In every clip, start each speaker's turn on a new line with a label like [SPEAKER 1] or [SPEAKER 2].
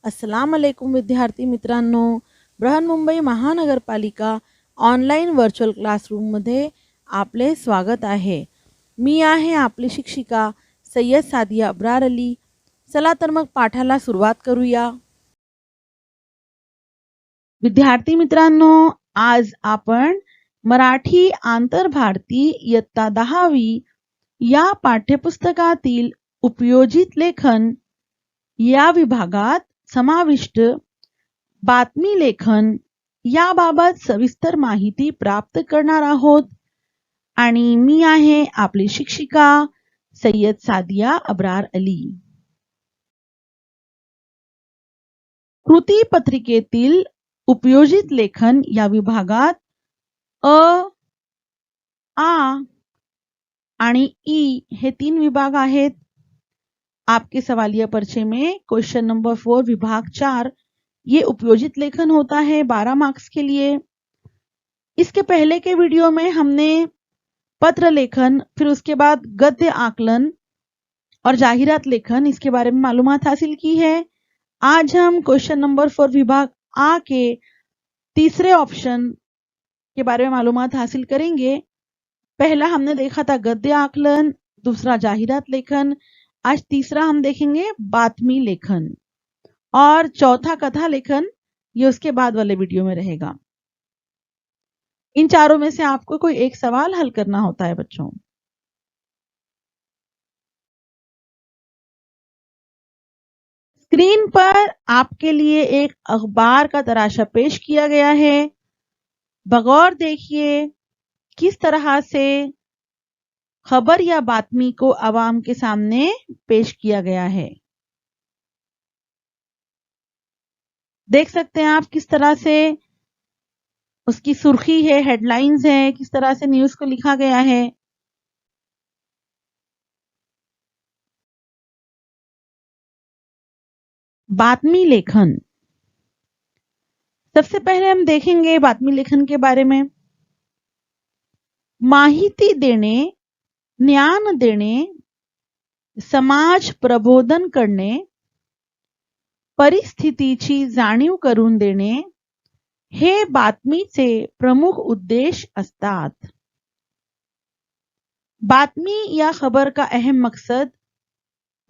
[SPEAKER 1] अस्सलाम वालेकुम विद्यार्थी मित्रांनो, बृहन्मुंबई महानगरपालिका ऑनलाईन व्हर्च्युअल क्लासरूममध्ये आपले स्वागत आहे. मी आहे आपली शिक्षिका सय्यद सादिया अब्रार अली. चला तर मग पाठाला सुरुवात करूया. विद्यार्थी मित्रांनो, आज आपण मराठी आंतरभारती इयत्ता 10वी या पाठ्यपुस्तकातील उपयोजित लेखन या विभागात समाविष्ट बातमी लेखन याबाबत सविस्तर माहिती प्राप्त करणार आहोत आणि मी आहे आपली शिक्षिका सय्यद सादिया अब्रार अली. कृती पत्रिकेतील उपयोजित लेखन या विभागात अ, आ आणि ई हे 3 विभाग आहेत. आपके सवालिया पर्चे में क्वेश्चन नंबर 4 विभाग 4 ये उपयोजित लेखन होता है 12 मार्क्स के लिए. इसके पहले के वीडियो में हमने पत्र लेखन, फिर उसके बाद गद्य आकलन और जाहिरात लेखन इसके बारे में मालूमात हासिल की है. आज हम क्वेश्चन नंबर 4 विभाग आ के तीसरे ऑप्शन के बारे में मालूमात हासिल करेंगे. पहला हमने देखा था गद्य आकलन, दूसरा जाहिरात लेखन. आज तीसरा हम देखेंगे बातमी लेखन और चौथा कथा लेखन, ये उसके बाद वाले वीडियो में रहेगा. इन चारों में से आपको कोई एक सवाल हल करना होता है बच्चों. स्क्रीन पर आपके लिए एक अखबार का तराशा पेश किया गया है. बगौर देखिए किस तरह से खबर या बातमी को अवाम के सामने पेश किया गया है. देख सकते हैं आप किस तरह से उसकी सुर्खी है, हेडलाइंस है, किस तरह से न्यूज को लिखा गया है. बातमी लेखन. सबसे पहले हम देखेंगे बातमी लेखन के बारे में. माहिती देणे, ज्ञान देणे, समाज प्रबोधन करणे, परिस्थितीची जाणीव करून देणे हे बातमीचे प्रमुख उद्देश असतात. बातमी या खबर का अहम मकसद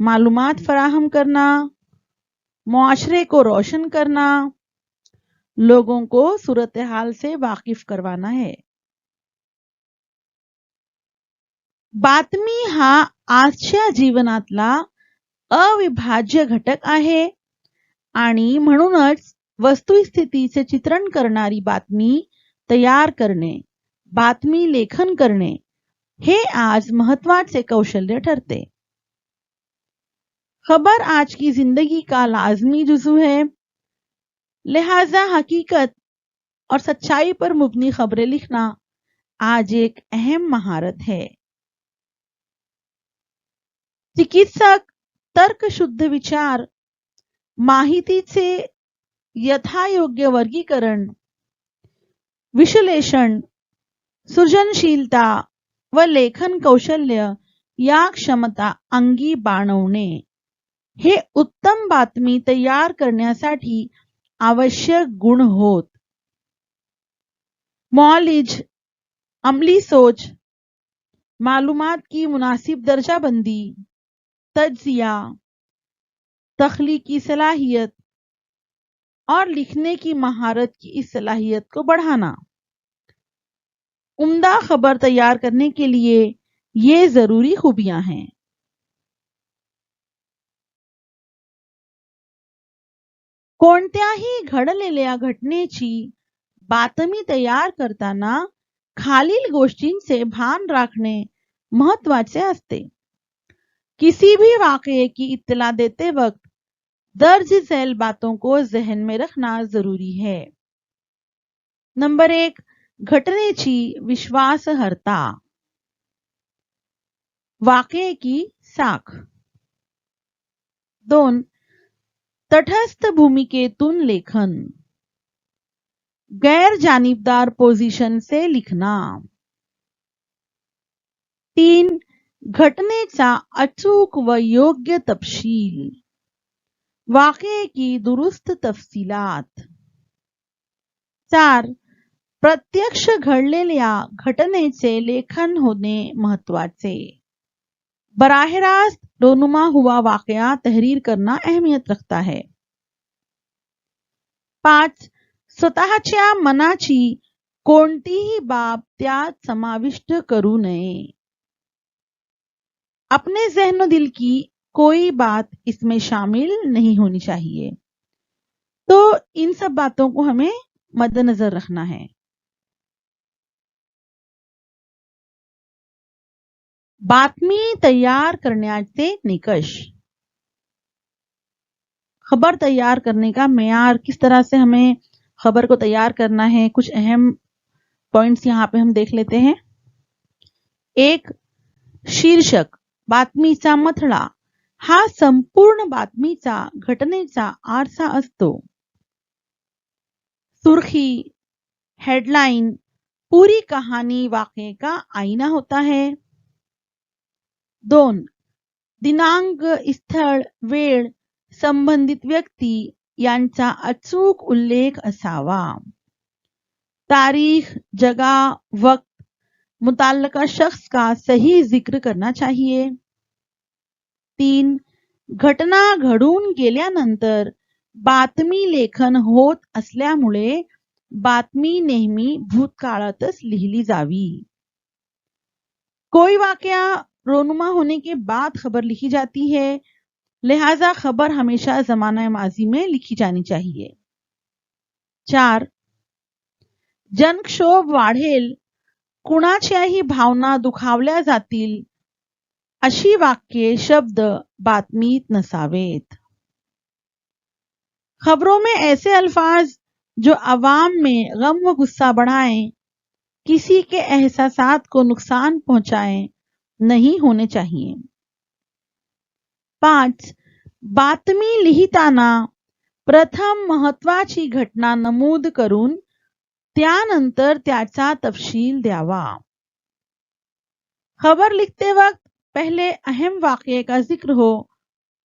[SPEAKER 1] मालूमात फराहम करना, मुआशरे को रोशन करना, लोगों को सूरत हाल से वाकिफ करवाना है. बातमी हा आजच्या जीवनातला अविभाज्य घटक आहे आणि म्हणूनच वस्तुस्थितीचे चित्रण करणारी बातमी तयार करणे, बातमी लेखन करणे हे आज महत्वाचे कौशल्य ठरते. खबर आज की जिंदगी का लाजमी जुजू है, लिहाजा हकीकत और सच्चाई पर मुबनी खबरें लिखना आज एक अहम महारत है. चिकित्सक तर्कशुद्ध विचार, माहितीचे यथायोग्य वर्गीकरण, विश्लेषण, सृजनशीलता व लेखन कौशल्य या क्षमता अंगी बाणवणे हे उत्तम बातमी तयार करण्यासाठी आवश्यक गुण होत. मौलिज, अमली सोच, मालूमात की मुनासिब दर्जाबंदी, तज्जिया, तख्लीकी सलाहियत और लिखने की महारत की इस सलाहियत को बढ़ाना. उम्दा खबर तैयार करने के लिए ये जरूरी खूबियां हैं. कोणत्याही घडलेल्या घटनेची बातमी तयार करताना खालील गोष्टींचे भान रखने महत्वाचे असते. किसी भी वाकये की इत्तला देते वक्त दर्ज झैल बातों को जहन में रखना जरूरी है. नंबर 1, घटनेची विश्वासार्हता. वाकये की साख. 2, तटस्थ भूमिकेतून लेखन, गैर जानिबदार पोझिशन से लिखना. 3, घटनेचा अचूक व योग्य तपशील. वाक़े की दुरुस्त तफसीलात. 4. प्रत्यक्ष घडलेल्या घटनेचे लेखन होणे महत्वाचे. बराह रास्त रोनुमा हुआ वाकया तहरीर करना अहमियत रखता है. 5. स्वतःच्या मनाची कोणतीही बाब त्यात समाविष्ट करू नये. अपने ज़हन दिल की कोई बात इसमें शामिल नहीं होनी चाहिए. तो इन सब बातों को हमें मद्देनजर रखना है. बातमी तैयार करण्याचे निकष. खबर तैयार करने का मेयार, किस तरह से हमें खबर को तैयार करना है, कुछ अहम पॉइंट्स यहाँ पे हम देख लेते हैं. 1. शीर्षक. बातमीचा मथळा हा संपूर्ण बातमीचा घटनेचा आरसा असतो. सुर्खी, हेडलाइन पूरी कहानी वाक़े का आईना होता है. 2. दिनांक, स्थळ, वेळ, संबंधित व्यक्ती यांचा अचूक उल्लेख असावा. तारीख, जगह, वक्त, मुताल्लिका शख्स का सही जिक्र करना चाहिए. 3. घटना घडून गेल्यानंतर बातमी लेखन होत असल्यामुळे बातमी नेहमी भूतकाळातच लिहिली जावी. कोई वाकया रोनुमा होने के बाद खबर लिखी जाती है, लिहाजा खबर हमेशा जमाना माजी में लिखी जानी चाहिए. 4. जनक्षोभ वाढेल, कुणाच्याही भावना दुखावल्या जातील अशी वाक्ये, शब्द बातमीत नसावेत. खबरों में ऐसे अल्फाज जो अवाम में गम व गुस्सा बढ़ाएं, किसी के एहसासात को नुकसान पहुंचाएं, नहीं होने चाहिए. 5. बातमी लिहिताना प्रथम महत्वाची घटना नमूद करून त्यानंतर त्याचा तफसील द्यावा. खबर लिखते वक्त पहले अहम वाक़े का जिक्र हो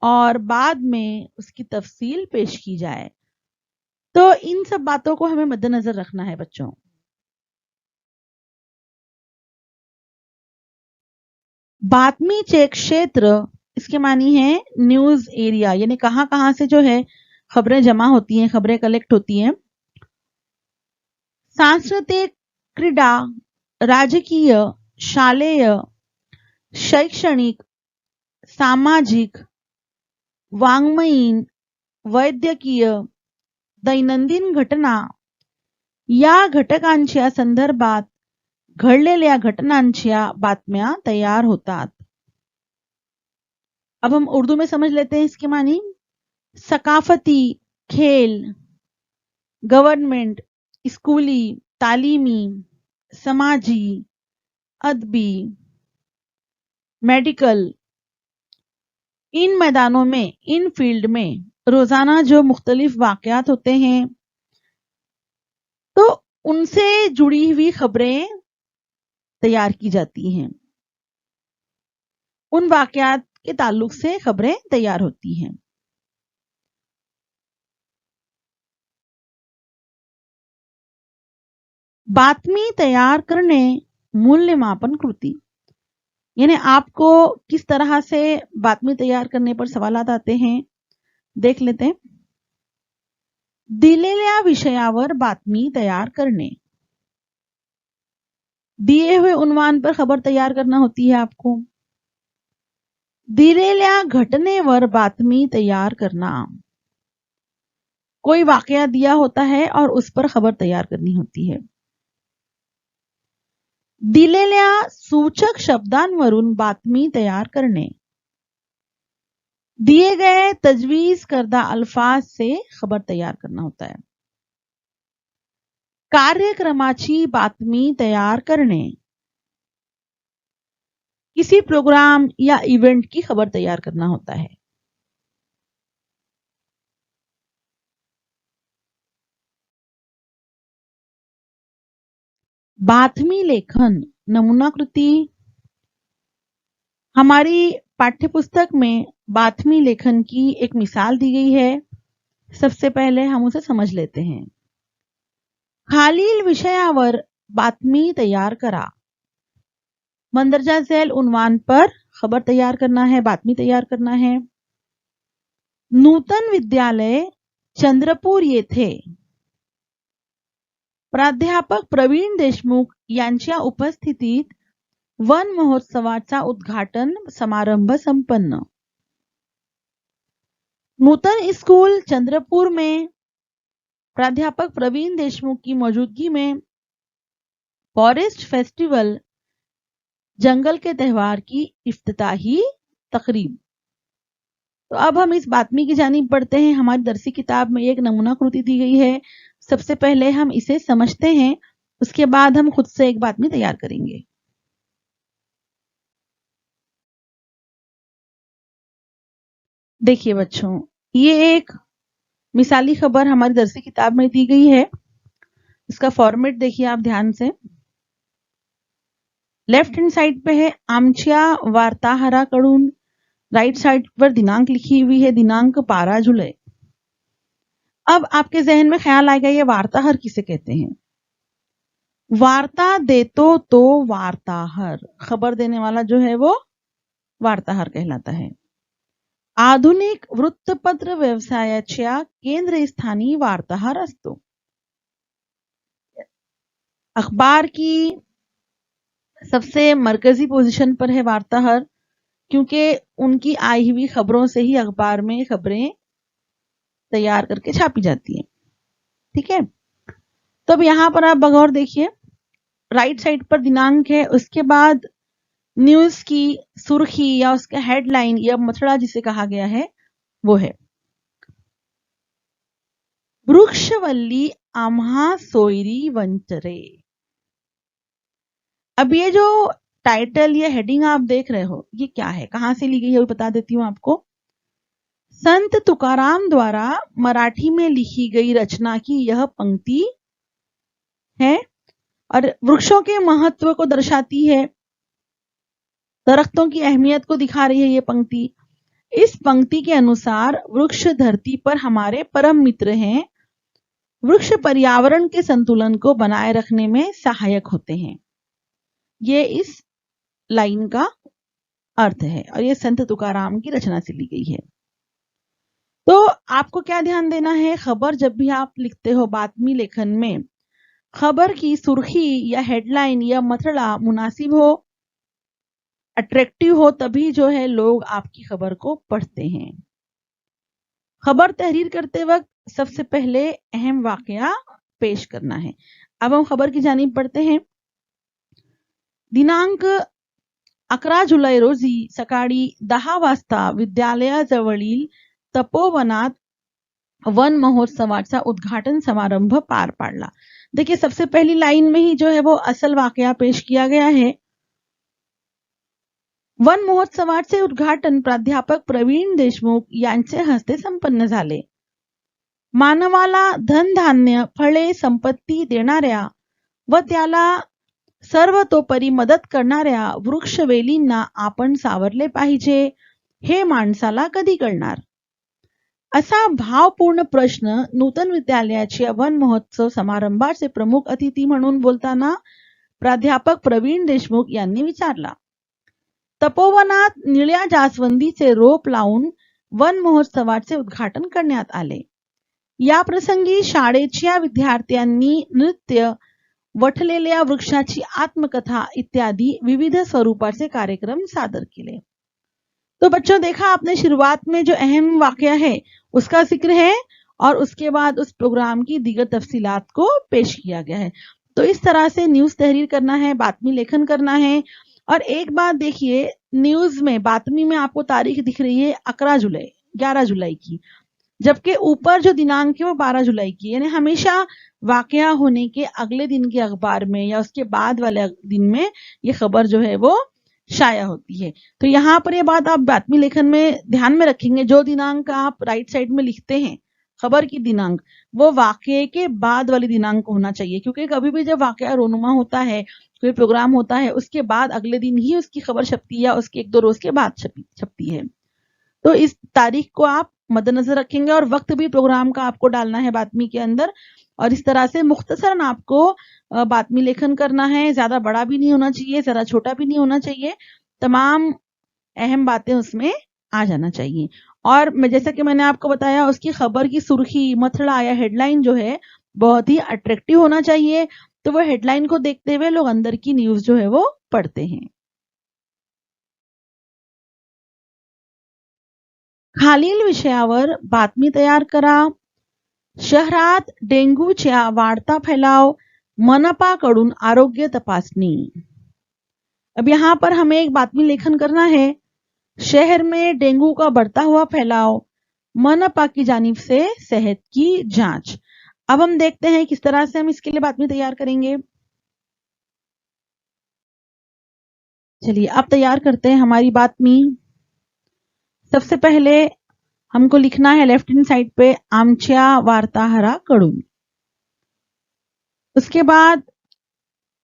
[SPEAKER 1] और बाद में उसकी तफसील पेश की जाए. तो इन सब बातों को हमें मद्देनजर रखना है बच्चों. बातमीचे क्षेत्र, इसके मानी है न्यूज एरिया, यानी कहां कहां से जो है खबरें जमा होती हैं, खबरें कलेक्ट होती हैं. सांस्कृतिक, क्रीडा, राजकीय, शालेय, शैक्षणिक, सामाजिक, वाङ्मयीन, वैद्यकीय, दैनंदिन घटना या घटकांच्या संदर्भात घडलेल्या घटनांच्या बातम्या तैयार होतात. अब हम उर्दू में समझ लेते हैं इसके मानी. सकाफती, खेल, गवर्नमेंट, स्कूली, तालीमी, समाजी, अदबी, मेडिकल, इन मैदानों में, इन फील्ड में रोजाना जो मुख्तलिफ वाकयात होते हैं, तो उनसे जुड़ी हुई खबरें तैयार की जाती हैं. उन वाकयात के ताल्लुक से खबरें तैयार होती हैं. बातमी तैयार करने मूल्यमापन कृती, यानी आपको किस तरह से बातमी तैयार करने पर सवालात आते हैं, देख लेते हैं. दिलेल्या विषयावर बातमी तैयार करणे. दिए हुए उन्वान पर खबर तैयार करना होती है आपको. दिलेल्या घटनेवर बातमी तैयार करना. कोई वाकया दिया होता है और उस पर खबर तैयार करनी होती है. दिलेल्या सूचक शब्दांवरून बातमी तैयार करणे. दिए गए तजवीज करदा अल्फाज से खबर तैयार करना होता है. कार्यक्रमाची बातमी तैयार करणे. किसी प्रोग्राम या इवेंट की खबर तैयार करना होता है. बातमी लेखन नमूनाकृती. हमारी पाठ्यपुस्तक में बातमी लेखन की एक मिसाल दी गई है। सबसे पहले हम उसे समझ लेते हैं। खालील विषयावर बातमी तैयार करा। मंदरजा झैल उन्वान पर खबर तैयार करना है, बातमी तैयार करना है। नूतन विद्यालय चंद्रपूर येथे प्राध्यापक प्रवीण देशमुख यांच्या उपस्थितीत वन महोत्सवाचा उद्घाटन समारंभ संपन्न। नूतन स्कूल चंद्रपुर में प्राध्यापक प्रवीण देशमुख की मौजूदगी में फॉरेस्ट फेस्टिवल जंगल के त्योहार की इफ्तिताही तकरीब। तो अब हम इस बातमी की जानिब बढ़ते हैं। हमारी दरसी किताब में एक नमूना कृति दी गई है। सबसे पहले हम इसे समझते हैं, उसके बाद हम खुद से एक बातमी तैयार करेंगे। देखिए बच्चों, ये एक मिसाली खबर हमारी दरसी किताब में दी गई है। इसका फॉर्मेट देखिए आप ध्यान से। लेफ्ट हैंड साइड पे है आमच्या वार्ताहराकडून, राइट साइड पर दिनांक लिखी हुई है, दिनांक 12 जुलाई। अब आपके जहन में ख्याल आएगा ये वार्ताहर किसे कहते हैं। वार्ता देतो तो वार्ताहर, खबर देने वाला जो है वो वार्ताहर कहलाता है। आधुनिक वृत्तपत्र व्यवसायाच्या केंद्रस्थानी वार्ताहर असतो। अखबार की सबसे मरकजी पोजीशन पर है वार्ताहर, क्योंकि उनकी आई हुई खबरों से ही अखबार में खबरें तैयार करके छापी जाती हैं। ठीक है, तो अब यहां पर आप बगौर देखिए, राइट साइड पर दिनांक है, उसके बाद न्यूज की सुर्खी या उसका हेडलाइन या मथड़ा जिसे कहा गया है वो है वृक्षवल्ली आम्हा सोयरी वंचरे। अब ये जो टाइटल या हेडिंग आप देख रहे हो ये क्या है, कहां से ली गई है वो बता देती हूं आपको। संत तुकाराम द्वारा मराठी में लिखी गई रचना की यह पंक्ति है और वृक्षों के महत्व को दर्शाती है, दरख्तों की अहमियत को दिखा रही है ये पंक्ति। इस पंक्ति के अनुसार वृक्ष धरती पर हमारे परम मित्र हैं। वृक्ष पर्यावरण के संतुलन को बनाए रखने में सहायक होते हैं। ये इस लाइन का अर्थ है और ये संत तुकाराम की रचना से ली गई है। तो आपको क्या ध्यान देना है, खबर जब भी आप लिखते हो बातमी लेखन में, खबर की सुर्खी या हेडलाइन या मथड़ा मुनासिब हो, अट्रैक्टिव हो, तभी जो है लोग आपकी खबर को पढ़ते हैं। खबर तहरीर करते वक्त सबसे पहले अहम वाकया पेश करना है। अब हम खबर की जानिब पढ़ते हैं। दिनांक 11 जुलै रोजी सकाळी 10 वाजता विद्यालयाजवळील तपोवनात वन महोत्सवाचा उद्घाटन समारंभ पार पाडला। देखिए सबसे पहली लाइन में ही जो है वो असल वाकया पेश किया गया है। वन महोत्सवाचे उद्घाटन प्राध्यापक प्रवीण देशमुख यांचे हस्ते संपन्न झाले। मानवाला धनधान्य, फळे, संपत्ती देणाऱ्या व त्याला सर्वतोपरी मदत करणाऱ्या वृक्षवेलींना आपण सावरले पाहिजे, हे माणसाला कधी कळणार, असा भावपूर्ण प्रश्न नूतन विद्यालयाच्या वन महोत्सव समारंभाचे प्रमुख अतिथी म्हणून बोलताना प्राध्यापक प्रवीण देशमुख यांनी विचारला। तपोवनात निळ्या जास्वंदीचे रोप लावून वन महोत्सवाचे उद्घाटन करण्यात आले। या प्रसंगी शाळेच्या विद्यार्थ्यांनी नृत्य, वठलेल्या वृक्षाची आत्मकथा इत्यादि विविध स्वरूपाचे कार्यक्रम सादर केले। तो बच्चों देखा आपने, शुरुआत में जो अहम वाकया है उसका जिक्र है और उसके बाद उस प्रोग्राम की दीगर तफसीलात को पेश किया गया है। तो इस तरह से न्यूज तहरीर करना है, बातमी लेखन करना है। और एक बात देखिए, न्यूज में, बातमी में आपको तारीख दिख रही है 11 जुलाई की, जबकि ऊपर जो दिनांक है वो 12 जुलाई की, यानी हमेशा वाकया होने के अगले दिन के अखबार में या उसके बाद वाले दिन में ये खबर जो है वो शाया होती है। तो यहाँ पर ये बात आप बातमी लेखन में ध्यान में रखेंगे, जो दिनांक आप राइट साइड में लिखते हैं खबर की दिनांक, वो वाकये के बाद वाली दिनांक होना चाहिए, क्योंकि कभी भी जब वाकया रोनुमा होता है कोई प्रोग्राम होता है उसके बाद अगले दिन ही उसकी खबर छपती है या उसके 1-2 रोज के बाद छपती है। तो इस तारीख को आप मद्देनजर रखेंगे और वक्त भी प्रोग्राम का आपको डालना है बातमी के अंदर। और इस तरह से मुख्तसरन आपको बातमी लेखन करना है। ज्यादा बड़ा भी नहीं होना चाहिए, ज्यादा छोटा भी नहीं होना चाहिए, तमाम अहम बातें उसमें आ जाना चाहिए। और जैसा कि मैंने आपको बताया, उसकी खबर की सुर्खी, मथड़ा या हेडलाइन जो है बहुत ही अट्रैक्टिव होना चाहिए। तो वो हेडलाइन को देखते हुए लोग अंदर की न्यूज जो है वो पढ़ते हैं। खालील विषयावर बातमी तयार करा. शहरात डेंग्यूच्या वाढता फैलाव, मनपाकडून आरोग्य तपासणी. अब यहाँ पर हमें एक बातमी लेखन करना है। शहर में डेंगू का बढ़ता हुआ फैलाव, मनपा की जानिब से सेहत की जांच। अब हम देखते हैं किस तरह से हम इसके लिए बातमी तैयार करेंगे। चलिए अब तैयार करते हैं हमारी बातमी। सबसे पहले हमको लिखना है लेफ्ट हैंड साइड पे आमच्या वार्ताहराकडून। उसके बाद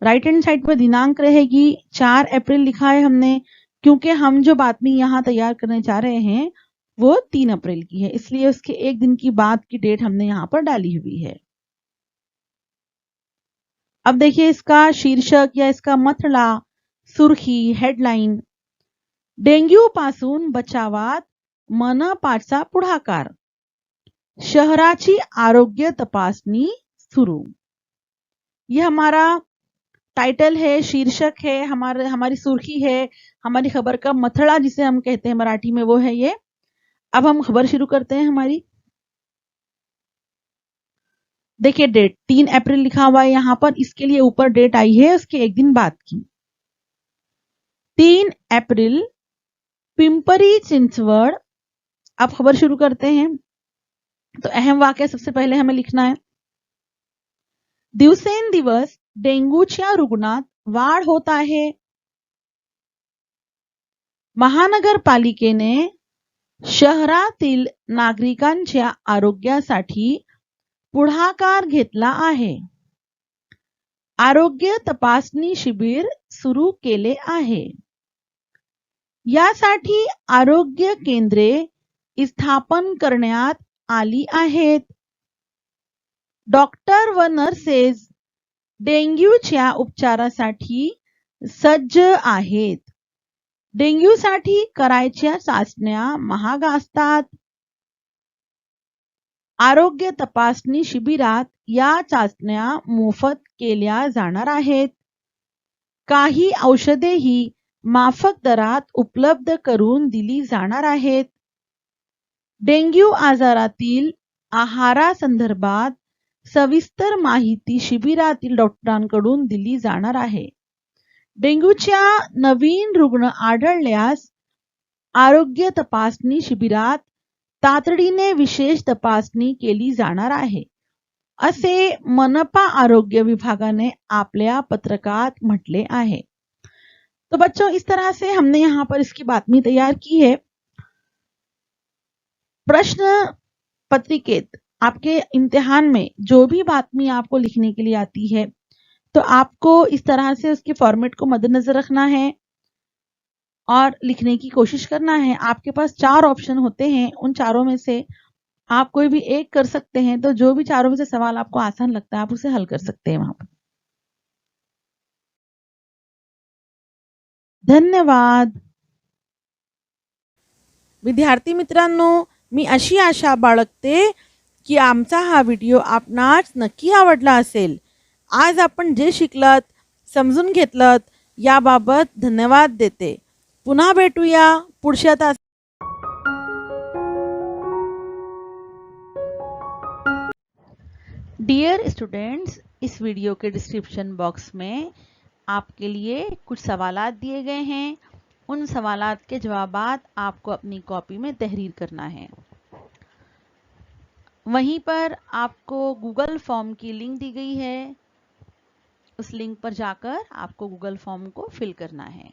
[SPEAKER 1] राइट हैंड साइड पर दिनांक रहेगी, 4 अप्रैल लिखा है हमने, क्योंकि हम जो बातमी यहां तैयार करने जा रहे हैं वो 3 अप्रैल की है, इसलिए उसके एक दिन की बाद की डेट हमने यहां पर डाली हुई है। अब देखिए इसका शीर्षक या इसका मथळा, सुर्खी, हेडलाइन, डेंग्यू पासून बचावात मनपाचा पुढाकार, शहराची आरोग्य तपासणी सुरू। यह हमारा टाइटल है, शीर्षक है, हमारी सुर्खी है, हमारी खबर का मथड़ा जिसे हम कहते हैं मराठी में, वो है ये। अब हम खबर शुरू करते हैं हमारी। देखिए डेट 3 अप्रैल लिखा हुआ है यहां पर, इसके लिए ऊपर डेट आई है उसके एक दिन बाद की। 3 अप्रैल पिंपरी चिंचवड। अब खबर शुरू करते हैं। तो अहम वाक्य सबसे पहले हमें लिखना है, दिवसेंदिवस डेंग्यूच्या रुग्णात वाढ होत आहे. महानगरपालिकेने शहरातील नागरिकांच्या आरोग्यासाठी पुढाकार घेतला आहे. आरोग्य तपासणी शिबिर सुरू केले आहे. यासाठी आरोग्य केंद्रे स्थापन करण्यात आली आहेत. डॉक्टर व नर्सेस डेंग्यूच्या उपचारासाठी सज्ज आहेत. डेंग्यूसाठी करायच्या चाचण्या महाग असतात. आरोग्य तपासणी शिबिरात या चाचण्या मोफत केल्या जाणार आहेत. काही औषधेही माफक दरात उपलब्ध करून दिली जाणार आहेत. डेंग्यू आजारातील आहारासंदर्भात सविस्तर माहिती शिबिरातील डॉक्टरांकडून दिली जाणार आहे. डेंग्यूच्या नवीन रुग्ण आढळल्यास आरोग्य तपासणी शिबिरात तातडीने विशेष तपासणी केली जाणार आहे, असे मनपा आरोग्य विभागाने आपल्या पत्रकात म्हटले आहे। तो बच्चों, इस तरह से हमने यहाँ पर इसकी बातमी तैयार की है। प्रश्न पत्रिकेत आपके इम्तिहान में जो भी बातमी आपको लिखने के लिए आती है, तो आपको इस तरह से उसके फॉर्मेट को मद्देनजर रखना है और लिखने की कोशिश करना है। आपके पास 4 ऑप्शन होते हैं, उन चारों में से आप कोई भी एक कर सकते हैं। तो जो भी चारों में से सवाल आपको आसान लगता है आप उसे हल कर सकते हैं वहां पर। धन्यवाद। विद्यार्थी मित्रांनो, मी अशी आशा बाळगते की आमचा हा व्हिडिओ आपणास नक्की आवडला असेल। आज आपण जे शिकलात, समजून घेतलात, याबाबत धन्यवाद देते। पुन्हा भेटूया पुढच्या तास। डियर स्टूडेंट्स, इस वीडियो के डिस्क्रिप्शन बॉक्स में आपके लिए कुछ सवालात दिए गए हैं। उन सवालात के जवाबात आपको अपनी कॉपी में तहरीर करना है। वहीं पर आपको गूगल फॉर्म की लिंक दी गई है, उस लिंक पर जाकर आपको गूगल फॉर्म को फिल करना है।